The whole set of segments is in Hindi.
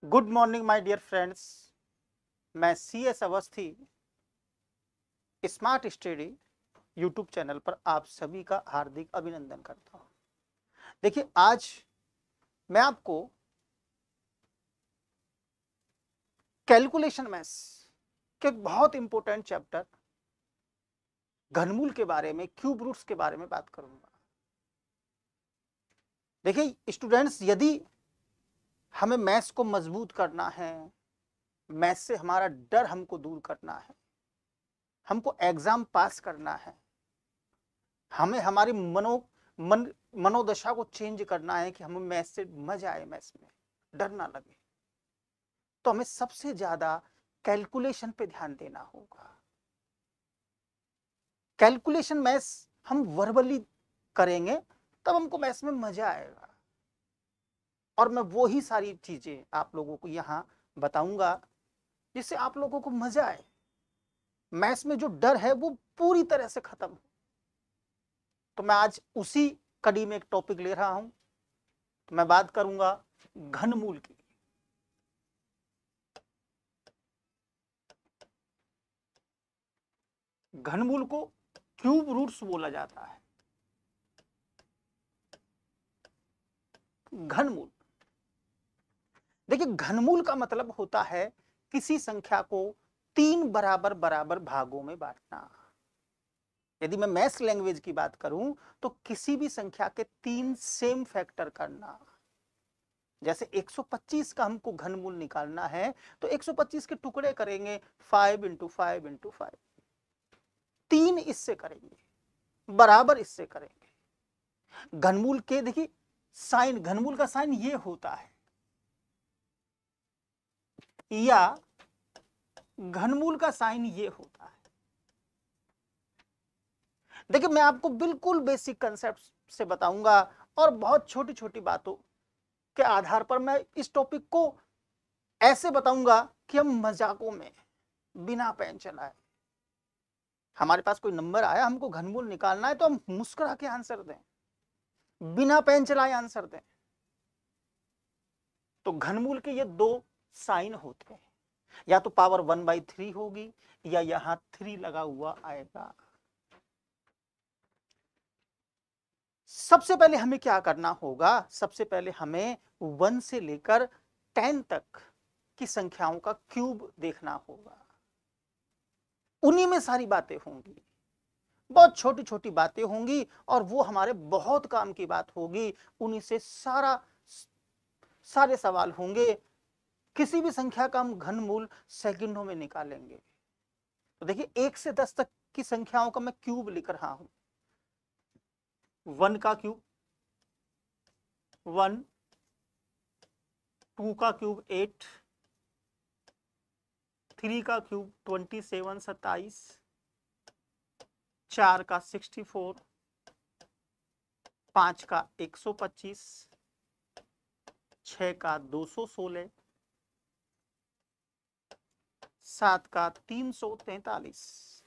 Good morning my dear friends. मैं CS Awasthi smart study YouTube channel पर आप सभी का हार्दिक अभिनंदन करता हूं। देखिए, आज मैं आपको कैलकुलेशन मैथ्स के बहुत इंपॉर्टेंट चैप्टर घनमूल के बारे में, क्यूब रूट्स के बारे में बात करूंगा। देखिए स्टूडेंट्स, यदि हमें मैथ्स को मजबूत करना है, मैथ्स से हमारा डर हमको दूर करना है, हमको एग्जाम पास करना है, हमें हमारी मनोदशा को चेंज करना है कि हमें मैथ्स से मजा आए, मैथ्स में डर ना लगे, तो हमें सबसे ज्यादा कैलकुलेशन पे ध्यान देना होगा। कैलकुलेशन मैथ्स हम वर्बली करेंगे तब हमको मैथ्स में मजा आएगा, और मैं वो ही सारी चीजें आप लोगों को यहाँ बताऊंगा जिससे आप लोगों को मजा आए, मैथ्स में जो डर है वो पूरी तरह से खत्म हो। तो मैं आज उसी कड़ी में एक टॉपिक ले रहा हूं। तो मैं बात करूंगा घनमूल की। घनमूल को क्यूब रूट्स बोला जाता है। घनमूल, देखिए घनमूल का मतलब होता है किसी संख्या को तीन बराबर बराबर भागों में बांटना। यदि मैं मैथ्स लैंग्वेज की बात करूं तो किसी भी संख्या के तीन सेम फैक्टर करना। जैसे 125 का हमको घनमूल निकालना है तो 125 के टुकड़े करेंगे 5 इंटू 5 इंटू 5, तीन इससे करेंगे, बराबर इससे करेंगे। घनमूल के देखिए साइन, घनमूल का साइन ये होता है, या घनमूल का साइन ये होता है। देखिए मैं आपको बिल्कुल बेसिक कंसेप्ट से बताऊंगा, और बहुत छोटी छोटी बातों के आधार पर मैं इस टॉपिक को ऐसे बताऊंगा कि हम मजाकों में, बिना पेन चलाए, हमारे पास कोई नंबर आया, हमको घनमूल निकालना है तो हम मुस्कुरा के आंसर दें, बिना पेन चलाए आंसर दें। तो घनमूल के ये दो साइन होते हैं, या तो पावर 1/3 होगी या यहां 3 लगा हुआ आएगा। सबसे पहले हमें क्या करना होगा, सबसे पहले हमें 1 से लेकर 10 तक की संख्याओं का क्यूब देखना होगा। उन्हीं में सारी बातें होंगी, बहुत छोटी छोटी बातें होंगी, और वो हमारे बहुत काम की बात होगी। उन्हीं से सारे सवाल होंगे। किसी भी संख्या का हम घनमूल सेकंडों में निकालेंगे। तो देखिए 1 से 10 तक की संख्याओं का मैं क्यूब लिख रहा हूं। 1 का क्यूब 1, 2 का क्यूब 8, 3 का क्यूब 27 27, 4 का 64, 5 का 125, 6 का 216, 7 का 343,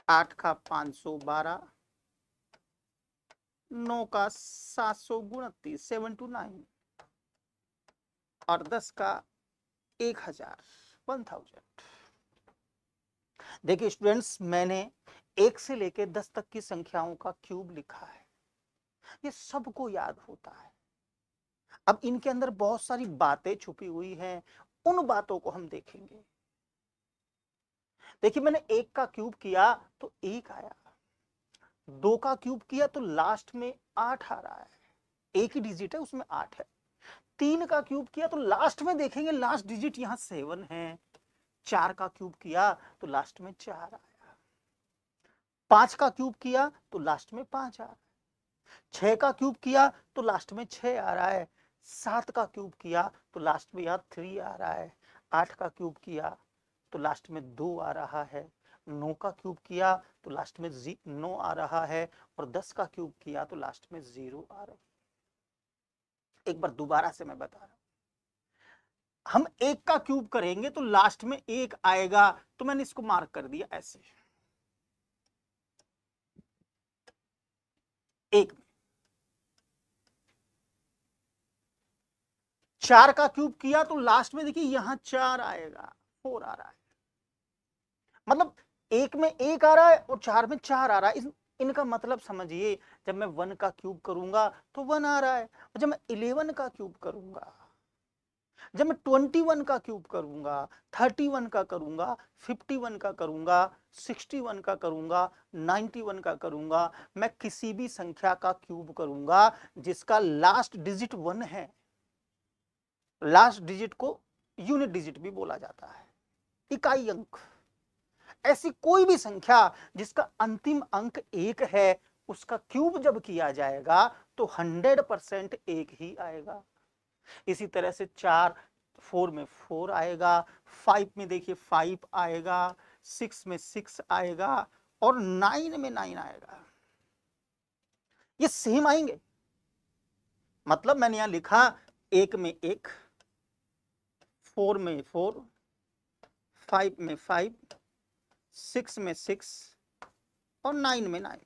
8 का 512, 9 का 729 729, और 10 का 1000 1000। देखिए स्टूडेंट्स, मैंने 1 से लेकर 10 तक की संख्याओं का क्यूब लिखा है, ये सबको याद होता है। अब इनके अंदर बहुत सारी बातें छुपी हुई हैं, उन बातों को हम देखेंगे। देखिए मैंने 1 का क्यूब किया तो 1 आया, 2 का क्यूब किया तो लास्ट में 8 आ रहा है, एक ही डिजिट है उसमें 8 है। 3 का क्यूब किया तो लास्ट में देखेंगे, लास्ट डिजिट यहां 7 है। 4 का क्यूब किया तो लास्ट में 4 आया। 5 का क्यूब किया तो लास्ट में 5 आ रहा है। 6 का क्यूब किया तो लास्ट में 6 आ रहा है। 7 का क्यूब किया तो लास्ट में यहाँ 3 आ रहा है। 8 का क्यूब किया तो लास्ट में 2 आ रहा है। 9 का क्यूब किया तो लास्ट में 9 आ रहा है, और 10 का क्यूब किया तो लास्ट में 0 आ रहा है। एक बार दोबारा से मैं बता रहा हूं, हम 1 का क्यूब करेंगे तो लास्ट में 1 आएगा, तो मैंने इसको मार्क कर दिया ऐसे। 1 में 4 का क्यूब किया तो लास्ट में देखिए यहां 4 आएगा, 4 आ रहा है, मतलब एक में 1 आ रहा है और 4 में 4 आ रहा है। इनका मतलब समझिए, जब मैं 1 का क्यूब करूंगा तो 1 आ रहा है, और जब मैं 11 का क्यूब करूंगा, जब मैं 21 का क्यूब करूंगा, 31 का करूंगा, 51 का करूंगा, 61 का करूंगा, 91 का करूंगा, मैं किसी भी संख्या का क्यूब करूंगा जिसका लास्ट डिजिट 1 है, लास्ट डिजिट को यूनिट डिजिट भी बोला जाता है, इकाई अंक, ऐसी कोई भी संख्या जिसका अंतिम अंक 1 है, उसका क्यूब जब किया जाएगा तो 100% 1 ही आएगा। इसी तरह से 4 में 4 आएगा, 5 में देखिए 5 आएगा, 6 में 6 आएगा, और 9 में 9 आएगा। ये सेम आएंगे, मतलब मैंने यहां लिखा 1 में 1, 4 में 4, 5 में 5, 6 में 6 और 9 में 9।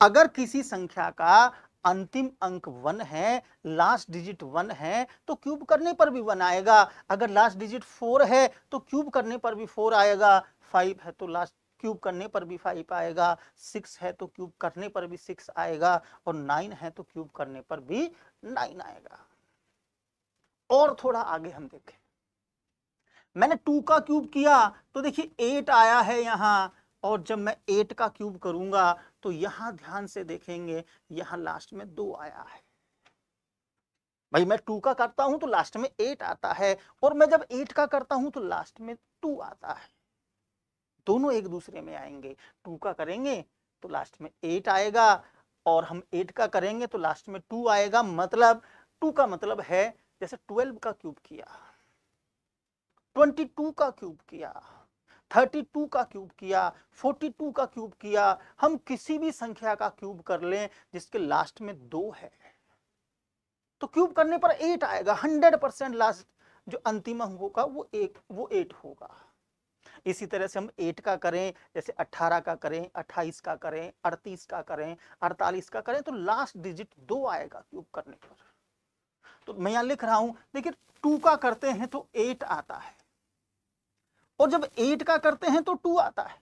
अगर किसी संख्या का अंतिम अंक 1 है, लास्ट डिजिट 1 है, तो क्यूब करने पर भी 1 आएगा। अगर लास्ट डिजिट 4 है तो क्यूब करने पर भी 4 आएगा, 5 है तो लास्ट क्यूब करने पर भी 5 आएगा, 6 है तो क्यूब करने पर भी 6 आएगा, और 9 है तो क्यूब करने पर भी 9 आएगा। और थोड़ा आगे हम देखें, मैंने 2 का क्यूब किया तो देखिए 8 आया है यहां, और जब मैं 8 का क्यूब करूंगा तो यहां ध्यान से देखेंगे, यहां लास्ट में 2 आया है। भाई मैं 2 का करता हूं तो लास्ट में 8 आता है, और मैं जब 8 का करता हूं तो लास्ट में 2 आता है, दोनों एक दूसरे में आएंगे। 2 का करेंगे तो लास्ट में 8 आएगा, और हम 8 का करेंगे तो लास्ट में 2 आएगा। मतलब 2 का मतलब है, जैसे 12 का क्यूब किया, 22 का क्यूब किया, 32 का क्यूब किया, 42 का क्यूब किया, हम किसी भी संख्या का क्यूब कर लें जिसके लास्ट में 2 है तो क्यूब करने पर 8 आएगा। 100% लास्ट जो अंतिम अंक होगा वो 8 होगा। इसी तरह से हम 8 का करें, जैसे 18 का करें, 28 का करें, 38 का करें, 48 का करें, तो लास्ट डिजिट 2 आएगा क्यूब करने पर। तो मैं यहां लिख रहा हूं, देखिए 2 का करते हैं तो 8 आता है, और जब 8 का करते हैं तो 2 आता है,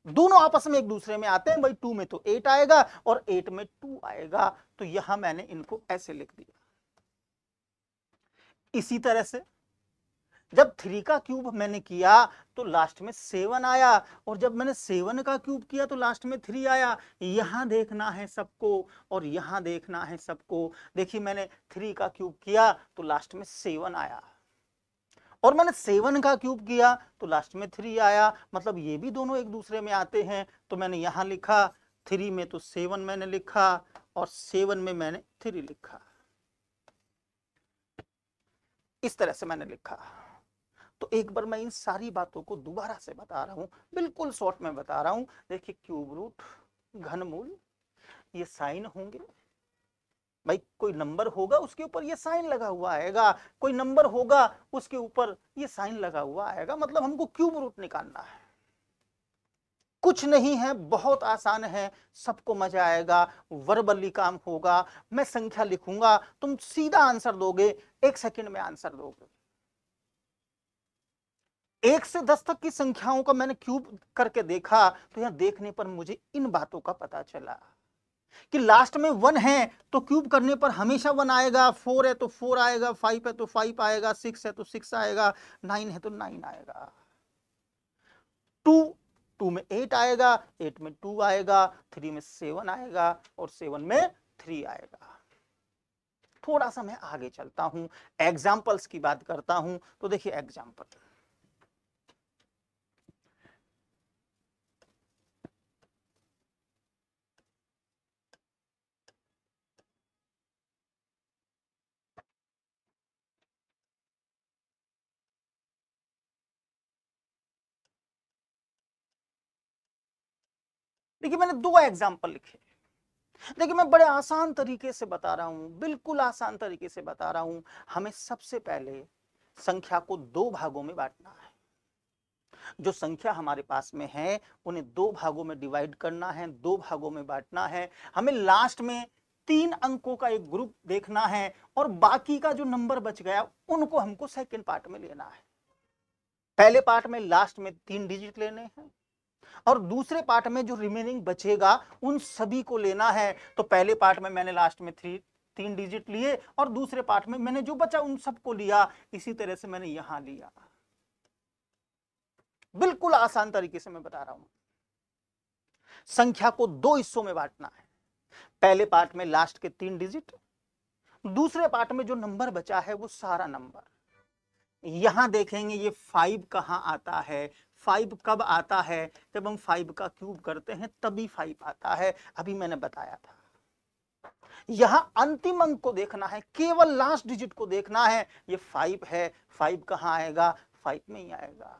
दोनों आपस में एक दूसरे में आते हैं। भाई 2 में तो 8 आएगा और 8 में 2 आएगा, तो यहां मैंने इनको ऐसे लिख दिया। इसी तरह से जब 3 का क्यूब मैंने किया तो लास्ट में 7 आया, और जब मैंने 7 का क्यूब किया तो लास्ट में 3 आया। यहां देखना है सबको और यहां देखना है सबको। देखिए मैंने 3 का क्यूब किया तो लास्ट में 7 आया, और मैंने 7 का क्यूब किया तो लास्ट में 3 आया, मतलब ये भी दोनों एक दूसरे में आते हैं। तो मैंने यहां लिखा 3 में तो 7 मैंने लिखा, और 7 में मैंने 3 लिखा। इस तरह से मैंने लिखा। तो एक बार मैं इन सारी बातों को दोबारा से बता रहा हूं, बिल्कुल शॉर्ट में बता रहा हूं। देखिए क्यूब रूट, घनमूल, ये साइन होंगे। भाई कोई नंबर होगा उसके ऊपर ये साइन लगा हुआ आएगा, कोई नंबर होगा उसके ऊपर ये साइन लगा हुआ आएगा, मतलब हमको क्यूब रूट निकालना है। कुछ नहीं है, बहुत आसान है, सबको मजा आएगा, वर्बली काम होगा। मैं संख्या लिखूंगा, तुम सीधा आंसर दोगे, 1 सेकंड में आंसर दोगे। 1 से 10 तक की संख्याओं का मैंने क्यूब करके देखा, तो यहां देखने पर मुझे इन बातों का पता चला कि लास्ट में 1 है तो क्यूब करने पर हमेशा 1 आएगा, 4 है तो 4 आएगा, 5 है तो 5 आएगा, 6 है तो 6 आएगा, 9 है तो 9 आएगा। 2 में 8 आएगा, 8 में 2 आएगा, 3 में 7 आएगा, और 7 में 3 आएगा। थोड़ा सा मैं आगे चलता हूं, एग्जाम्पल्स की बात करता हूं। तो देखिए एग्जाम्पल, देखिए मैंने 2 एग्जाम्पल लिखे। देखिए मैं बड़े आसान तरीके से बता रहा हूं, बिल्कुल आसान तरीके से बता रहा हूं। हमें सबसे पहले संख्या को 2 भागों में बांटना है। जो संख्या हमारे पास में है उन्हें 2 भागों में डिवाइड करना है, 2 भागों में बांटना है। हमें लास्ट में 3 अंकों का एक ग्रुप देखना है और बाकी का जो नंबर बच गया उनको हमको सेकंड पार्ट में लेना है। पहले पार्ट में लास्ट में 3 डिजिट लेने हैं और दूसरे पार्ट में जो रिमेनिंग बचेगा उन सभी को लेना है। तो पहले पार्ट में मैंने लास्ट में 3 डिजिट लिए और दूसरे पार्ट में मैंने जो बचा उन सबको लिया। इसी तरह से मैंने यहां लिया। बिल्कुल आसान तरीके से मैं बता रहा हूं। संख्या को 2 हिस्सों में बांटना है। पहले पार्ट में लास्ट के 3 डिजिट, दूसरे पार्ट में जो नंबर बचा है वो सारा नंबर। यहां देखेंगे ये 5 कहां आता है। 5 कब आता है? जब हम 5 का क्यूब करते हैं तभी 5 आता है। अभी मैंने बताया था। यहां अंतिम अंक को देखना है, केवल लास्ट डिजिट को देखना है। ये 5 है, 5 कहां आएगा? 5 में ही आएगा।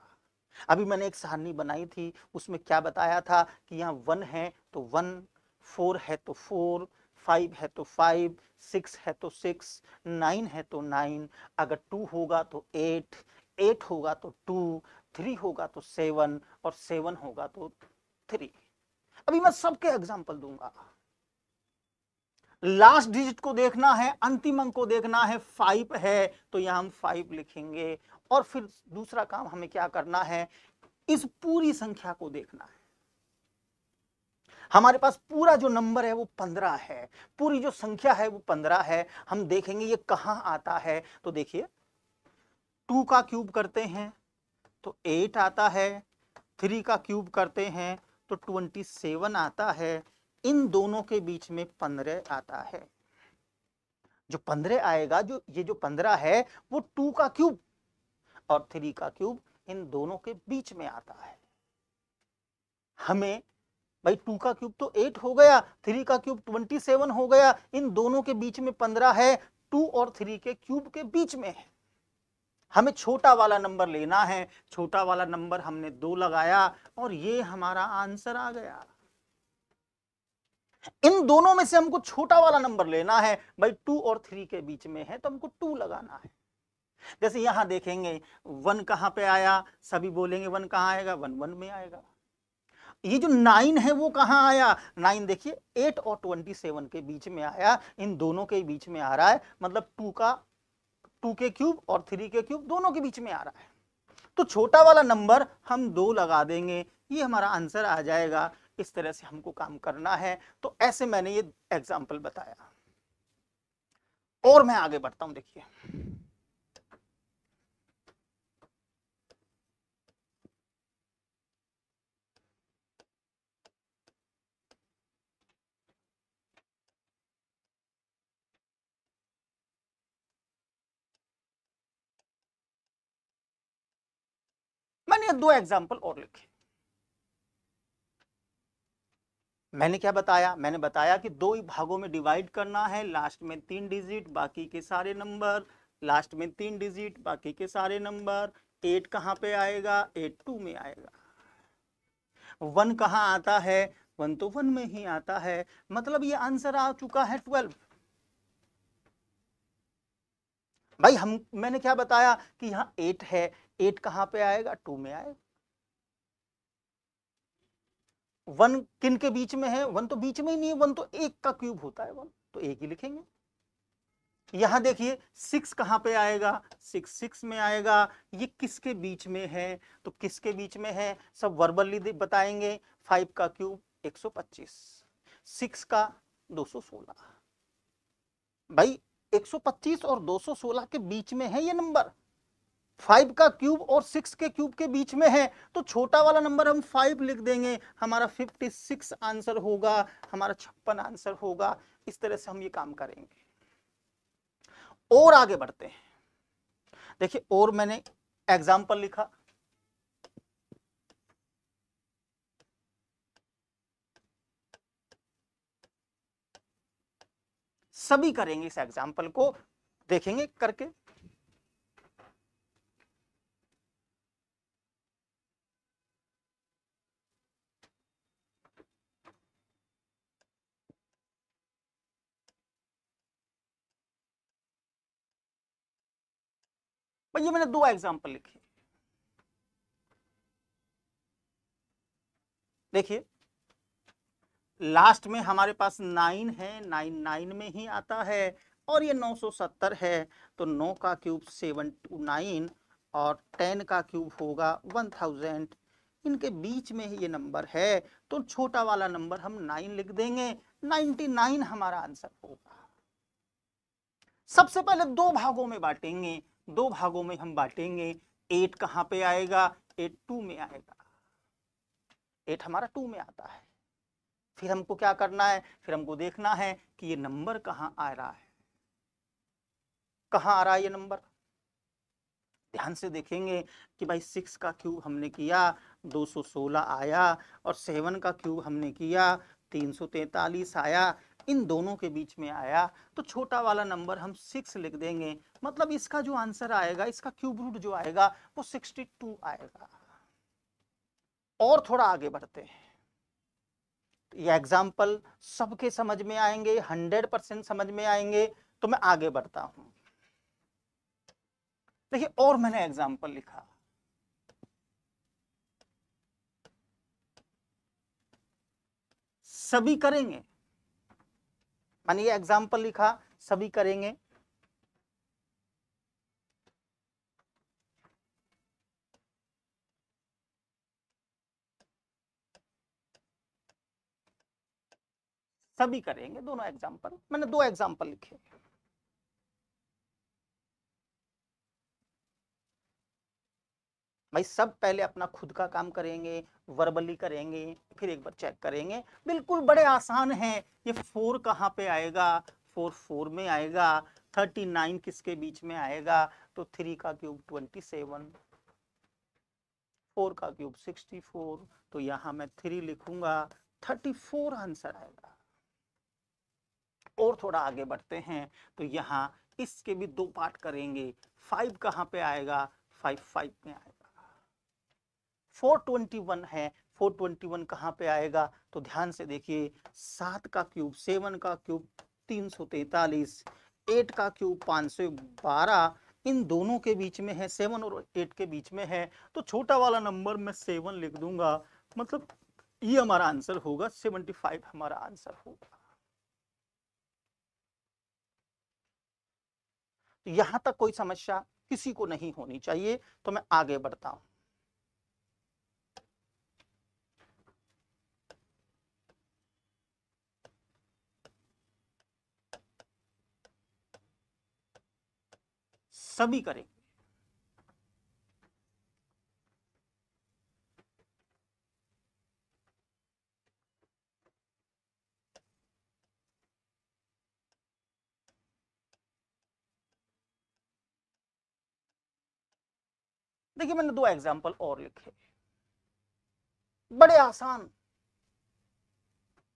अभी मैंने एक सारणी बनाई थी, उसमें क्या बताया था कि यहाँ 1 है तो 1, 4 है तो 4, 5 है तो 5, 6 है तो 6, 9 है तो 9, अगर 2 होगा तो 8, 8 होगा तो 2, 3 होगा तो 7 और 7 होगा तो 3। अभी मैं सबके एग्जाम्पल दूंगा। लास्ट डिजिट को देखना है, अंतिम अंक को देखना है। 5 है तो यहां हम 5 लिखेंगे और फिर दूसरा काम हमें क्या करना है, इस पूरी संख्या को देखना है। हमारे पास पूरा जो नंबर है वो 15 है, पूरी जो संख्या है वो 15 है। हम देखेंगे ये कहां आता है। तो देखिए 2 का क्यूब करते हैं तो 8 आता है, 3 का क्यूब करते हैं तो 27 आता है, इन दोनों के बीच में 15 आता है। जो 15 आएगा, जो ये जो 15 है वो 2 का क्यूब और 3 का क्यूब इन दोनों के बीच में आता है। हमें भाई 2 का क्यूब तो 8 हो गया, 3 का क्यूब 27 हो गया, इन दोनों के बीच में 15 है, 2 और 3 के क्यूब के बीच में है। हमें छोटा वाला नंबर लेना है। छोटा वाला नंबर हमने 2 लगाया और ये हमारा आंसर आ गया। इन दोनों में से हमको छोटा वाला नंबर लेना है। भाई 2 और 3 के बीच में है तो हमको 2 लगाना है। जैसे यहां देखेंगे 1 कहां पे आया, सभी बोलेंगे 1 कहां आएगा? 1 1 में आएगा। ये जो 9 है वो कहां आया? 9 देखिए 8 और 27 के बीच में आया, इन दोनों के बीच में आ रहा है, मतलब 2 के क्यूब और 3 के क्यूब दोनों के बीच में आ रहा है। तो छोटा वाला नंबर हम 2 लगा देंगे, ये हमारा आंसर आ जाएगा। इस तरह से हमको काम करना है। तो ऐसे मैंने ये एग्जाम्पल बताया और मैं आगे बढ़ता हूं। देखिए मैंने ये 2 एग्जाम्पल और लिखे। मैंने क्या बताया? मैंने बताया कि 2 भागों में डिवाइड करना है। लास्ट में 3 डिजिट, बाकी के सारे नंबर। लास्ट में 3 डिजिट, बाकी के सारे नंबर। 8 कहां पे आएगा? 8 2 में आएगा। 1 कहां आता है? 1 तो 1 में ही आता है। मतलब ये आंसर आ चुका है 12। भाई मैंने क्या बताया कि यहां 8 है, 8 कहां पे आएगा? 2 में आएगा। 1 किन के बीच में है? 1 तो बीच में ही नहीं है, 1 तो 1 का क्यूब होता है, 1 तो 1 ही लिखेंगे। यहां देखिए 6 कहां पे आएगा? 6 6 में आएगा। ये किसके बीच में है? तो किसके बीच में है सब वर्बली बताएंगे। 5 का क्यूब 125, 6 का 216। भाई 125 और 216 के बीच में है ये नंबर। 5 का क्यूब और 6 के क्यूब के बीच में है, तो छोटा वाला नंबर हम 5 लिख देंगे, हमारा 56 आंसर होगा, हमारा 56 आंसर होगा। इस तरह से हम ये काम करेंगे। और आगे बढ़ते हैं। देखिए और मैंने एग्जाम्पल लिखा। सभी करेंगे इस एग्जाम्पल को, देखेंगे करके। भाई ये मैंने 2 एग्जाम्पल लिखे। देखिए लास्ट में हमारे पास 9 है, 9 9 में ही आता है और ये 970 है, तो 9 का क्यूब 729 और 10 का क्यूब होगा 1000। इनके बीच में ही ये नंबर है, तो छोटा वाला नंबर हम 9 लिख देंगे, 99 हमारा आंसर होगा। सबसे पहले दो भागों में बांटेंगे, दो भागों में हम बांटेंगे। 8 कहां पे आएगा? 8 2 में आएगा, 8 हमारा 2 में आता है। फिर हमको क्या करना है? फिर हमको देखना है कि ये नंबर कहां आ रहा है, कहां आ रहा है ये नंबर। ध्यान से देखेंगे कि भाई 6 का क्यूब हमने किया 216 आया, और 7 का क्यूब हमने किया 343 आया, इन दोनों के बीच में आया, तो छोटा वाला नंबर हम 6 लिख देंगे। मतलब इसका जो आंसर आएगा, इसका क्यूब रूट जो आएगा वो 62 आएगा। और थोड़ा आगे बढ़ते हैं, ये एग्जाम्पल सबके समझ में आएंगे, 100% समझ में आएंगे, तो मैं आगे बढ़ता हूं। देखिए और मैंने एग्जाम्पल लिखा, सभी करेंगे। मैंने ये एग्जाम्पल लिखा, सभी करेंगे। सभी करेंगे दोनों एग्जाम्पल, मैंने 2 एग्जाम्पल लिखे। भाई सब पहले अपना खुद का काम करेंगे, वर्बली करेंगे, फिर एक बार चेक करेंगे। बिल्कुल बड़े आसान है। ये 4 कहाँ पे आएगा? 4 4 में आएगा। 39 किसके बीच में आएगा? तो 3 का क्यूब 27, 4 का क्यूब 64, तो यहां मैं 3 लिखूंगा, 34 आंसर आएगा। और थोड़ा आगे बढ़ते हैं, तो यहाँ इसके भी 2 पार्ट करेंगे। 5 कहाँ पे आएगा? 5 5 में आएगा। 421 है, 421 कहाँ पे आएगा? तो ध्यान से देखिए, 7 का क्यूब 7 का क्यूब 343, 8 का क्यूब 512, इन दोनों के बीच में है, 7 और 8 के बीच में है, तो छोटा वाला नंबर मैं 7 लिख दूंगा। मतलब ये हमारा आंसर होगा, 75 हमारा आंसर होगा। यहां तक कोई समस्या किसी को नहीं होनी चाहिए, तो मैं आगे बढ़ता हूं। सभी करेंगे। देखिए मैंने 2 एग्जाम्पल और लिखे, बड़े आसान,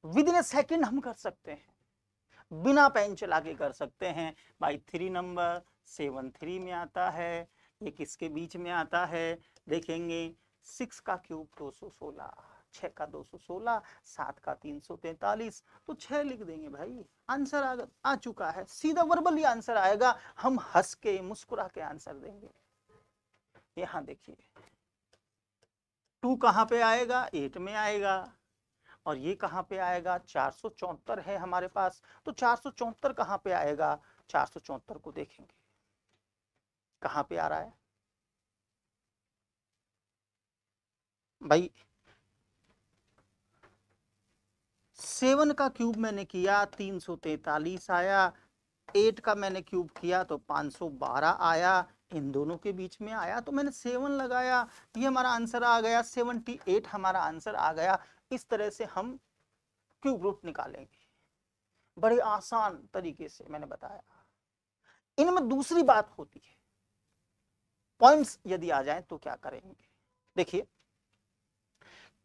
विद इन ए सेकेंड हम कर सकते हैं, बिना पेन चला के कर सकते हैं। भाई 3 नंबर 7 3 में आता है, ये किसके बीच में आता है? देखेंगे, 6 का क्यूब 216, 6 का 216, 7 का 343, तो 6 लिख देंगे। भाई आंसर आ चुका है, सीधा वर्बली आंसर आएगा, हम हंस के मुस्कुरा के आंसर देंगे। यहां देखिए 2 कहां पे आएगा? 8 में आएगा, और ये कहां पे आएगा? 474 है हमारे पास, तो 474 कहां पे आएगा? 474 को देखेंगे कहां पे आ रहा है। भाई 7 का क्यूब मैंने किया 343 आया, 8 का मैंने क्यूब किया तो 512 आया, इन दोनों के बीच में आया, तो मैंने 7 लगाया, ये हमारा आंसर आ गया, 78 हमारा आंसर आ गया। इस तरह से हम क्यूब रूट निकालेंगे, बड़े आसान तरीके से मैंने बताया। इनमें दूसरी बात होती है, पॉइंट्स यदि आ जाए तो क्या करेंगे। देखिए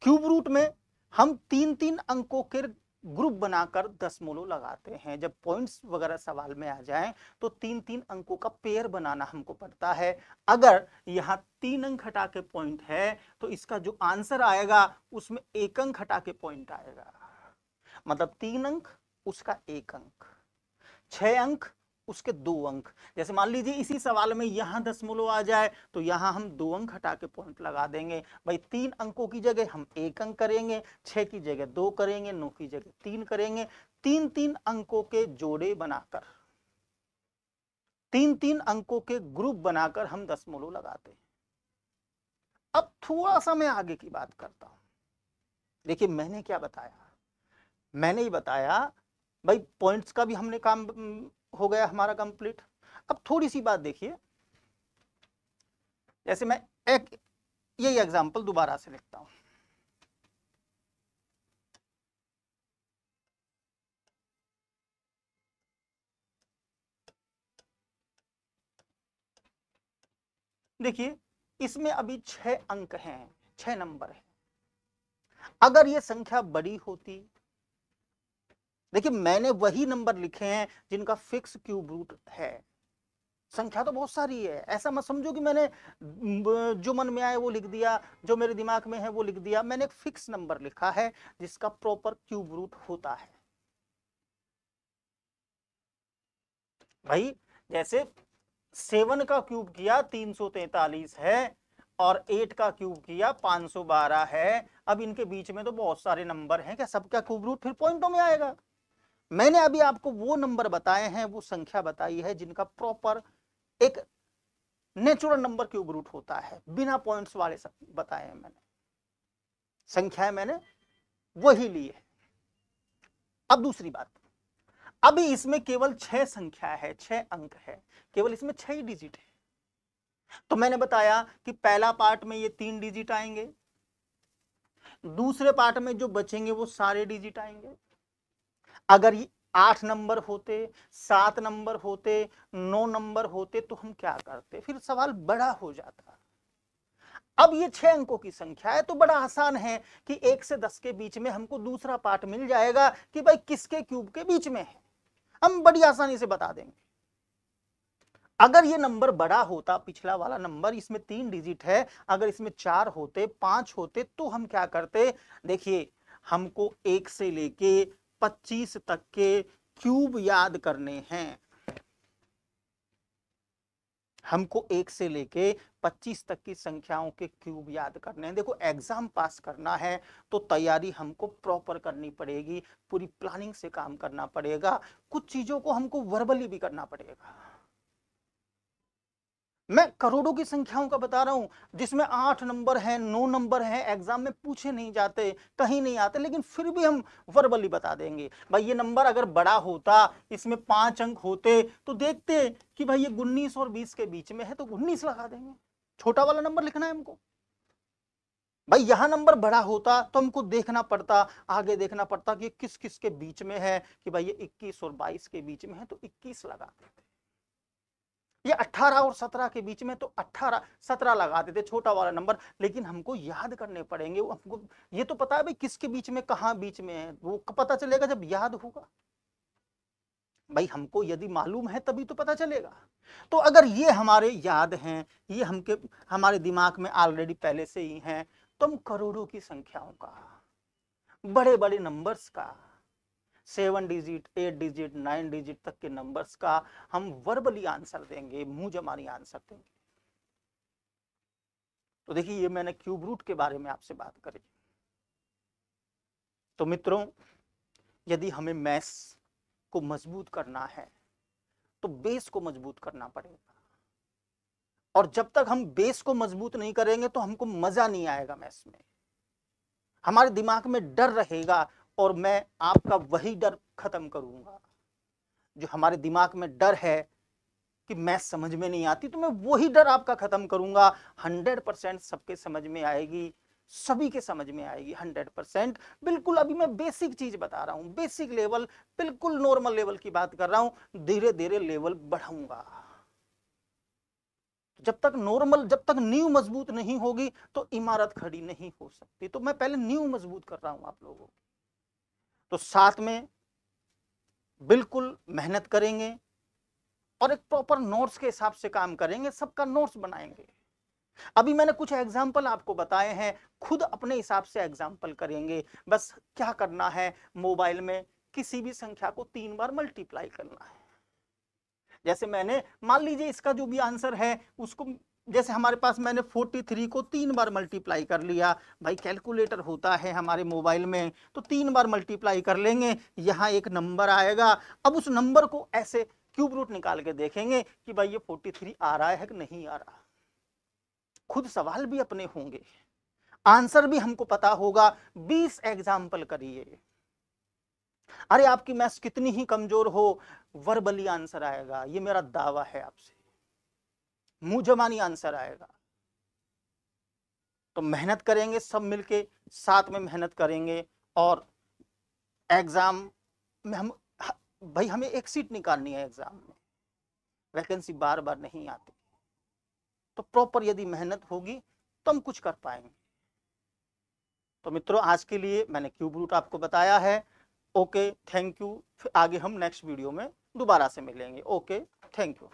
क्यूब रूट में हम 3 अंकों के ग्रुप बनाकर दशमलव लगाते हैं। जब पॉइंट्स वगैरह सवाल में आ जाएं तो 3 अंकों का पेयर बनाना हमको पड़ता है। अगर यहाँ 3 अंक हटा के पॉइंट है तो इसका जो आंसर आएगा उसमें 1 अंक हटा के पॉइंट आएगा। मतलब 3 अंक उसका 1 अंक, 6 अंक उसके 2 अंक। जैसे मान लीजिए इसी सवाल में यहां दशमलव आ जाए तो यहां हम 2 अंक हटा के पॉइंट लगा देंगे। भाई 3 अंकों की जगह हम 1 अंक करेंगे, 6 की जगह 2 करेंगे, 9 की जगह 3 करेंगे। 3-3 अंकों के जोड़े बनाकर, 3-3 अंकों के ग्रुप बनाकर हम दशमलव लगाते हैं। अब थोड़ा सा मैं आगे की बात करता हूं। देखिए मैंने क्या बताया, मैंने ही बताया भाई पॉइंट्स का भी हमने काम हो गया हमारा कंप्लीट। अब थोड़ी सी बात देखिए, जैसे मैं एक यही एग्जांपल दोबारा से लिखता हूं। देखिए इसमें अभी 6 अंक हैं, 6 नंबर हैं। अगर ये संख्या बड़ी होती, देखिए मैंने वही नंबर लिखे हैं जिनका फिक्स क्यूब रूट है। संख्या तो बहुत सारी है, ऐसा मत समझो कि मैंने जो मन में आए वो लिख दिया, जो मेरे दिमाग में है वो लिख दिया। मैंने एक फिक्स नंबर लिखा है जिसका प्रॉपर क्यूब रूट होता है। भाई जैसे 7 का क्यूब किया 343 है और 8 का क्यूब किया 512 है। अब इनके बीच में तो बहुत सारे नंबर हैं, क्या सबका क्यूब रूट फिर पॉइंटों में आएगा? मैंने अभी आपको वो नंबर बताए हैं, वो संख्या बताई है जिनका प्रॉपर एक नेचुरल नंबर क्यूब रूट होता है, बिना पॉइंट्स वाले बताए हैं मैंने, संख्याएं मैंने वही ली है। अब दूसरी बात, अभी इसमें केवल 6 संख्या है, 6 अंक है, केवल इसमें 6 ही डिजिट है। तो मैंने बताया कि पहला पार्ट में ये 3 डिजिट आएंगे, दूसरे पार्ट में जो बचेंगे वो सारे डिजिट आएंगे। अगर ये 8 नंबर होते, 7 नंबर होते, 9 नंबर होते तो हम क्या करते, फिर सवाल बड़ा हो जाता। अब ये 6 अंकों की संख्या है तो बड़ा आसान है कि 1 से 10 के बीच में हमको दूसरा पार्ट मिल जाएगा कि भाई किसके क्यूब के बीच में है, हम बड़ी आसानी से बता देंगे। अगर ये नंबर बड़ा होता, पिछला वाला नंबर, इसमें 3 डिजिट है, अगर इसमें 4 होते, 5 होते तो हम क्या करते, देखिए हमको 1 से लेके 25 तक के क्यूब याद करने हैं। हमको 1 से लेके 25 तक की संख्याओं के क्यूब याद करने हैं। देखो एग्जाम पास करना है तो तैयारी हमको प्रॉपर करनी पड़ेगी, पूरी प्लानिंग से काम करना पड़ेगा, कुछ चीजों को हमको वर्बली भी करना पड़ेगा। मैं करोड़ों की संख्याओं का बता रहा हूं जिसमें 8 नंबर हैं, 9 नंबर हैं, एग्जाम में पूछे नहीं जाते, कहीं नहीं आते, लेकिन फिर भी हम वर्बली बता देंगे। भाई ये नंबर अगर बड़ा होता, इसमें 5 अंक होते तो देखते कि भाई ये 19 और 20 के बीच में है तो 19 लगा देंगे, छोटा वाला नंबर लिखना है हमको। भाई यहां नंबर बड़ा होता तो हमको देखना पड़ता, आगे देखना पड़ता कि किस किस के बीच में है, कि भाई ये 21 और 22 के बीच में है तो 21 लगा देते, ये 18 और 17 के बीच में तो 18 17 लगा देते, छोटा वाला नंबर। लेकिन हमको याद करने पड़ेंगे, हमको ये तो पता है भाई किसके बीच में, कहां बीच में है, वो पता चलेगा जब याद होगा। भाई हमको यदि मालूम है तभी तो पता चलेगा। तो अगर ये हमारे याद हैं, ये हमारे दिमाग में ऑलरेडी पहले से ही हैं, तो हम करोड़ों की संख्याओं का, बड़े बड़े नंबर्स का, 7 डिजिट, 8 डिजिट, 9 डिजिट तक के नंबर्स का हम वर्बली आंसर देंगे, मुंह जमानी आंसर देंगे। तो देखिए ये मैंने क्यूब रूट के बारे में आपसे बात करी। तो मित्रों यदि हमें मैथ्स को मजबूत करना है तो बेस को मजबूत करना पड़ेगा, और जब तक हम बेस को मजबूत नहीं करेंगे तो हमको मजा नहीं आएगा मैथ्स में, हमारे दिमाग में डर रहेगा, और मैं आपका वही डर खत्म करूंगा। जो हमारे दिमाग में डर है कि मैथ्स समझ में नहीं आती, तो मैं वही डर आपका खत्म करूंगा। 100% सबके समझ में आएगी, सभी के समझ में आएगी 100%। बिल्कुल अभी मैं बेसिक चीज बता रहा हूं, बेसिक लेवल, बिल्कुल नॉर्मल लेवल की बात कर रहा हूं, धीरे धीरे लेवल बढ़ाऊंगा। जब तक नींव मजबूत नहीं होगी तो इमारत खड़ी नहीं हो सकती। तो मैं पहले नींव मजबूत कर रहा हूं आप लोगों की, तो साथ में बिल्कुल मेहनत करेंगे और एक प्रॉपर नोट्स के हिसाब से काम करेंगे, सबका नोट्स बनाएंगे। अभी मैंने कुछ एग्जाम्पल आपको बताए हैं, खुद अपने हिसाब से एग्जाम्पल करेंगे। बस क्या करना है, मोबाइल में किसी भी संख्या को 3 बार मल्टीप्लाई करना है, जैसे मैंने मान लीजिए इसका जो भी आंसर है उसको, जैसे हमारे पास मैंने 43 को 3 बार मल्टीप्लाई कर लिया, भाई कैलकुलेटर होता है हमारे मोबाइल में तो 3 बार मल्टीप्लाई कर लेंगे, यहाँ एक नंबर आएगा। अब उस नंबर को ऐसे क्यूब रूट निकाल के देखेंगे कि भाई ये 43 आ रहा है कि नहीं आ रहा। खुद सवाल भी अपने होंगे, आंसर भी हमको पता होगा। 20 एग्जाम्पल करिए, अरे आपकी मैथ्स कितनी ही कमजोर हो, वर्बली आंसर आएगा, ये मेरा दावा है आपसे, मुंह जबानी आंसर आएगा। तो मेहनत करेंगे सब मिलके, साथ में मेहनत करेंगे और एग्जाम में हम, भाई हमें एक सीट निकालनी है एग्जाम में, वैकेंसी बार बार नहीं आती, तो प्रॉपर यदि मेहनत होगी तो हम कुछ कर पाएंगे। तो मित्रों आज के लिए मैंने क्यूब रूट आपको बताया है। Okay, thank you. फिर आगे हम नेक्स्ट वीडियो में दोबारा से मिलेंगे। Okay, thank you.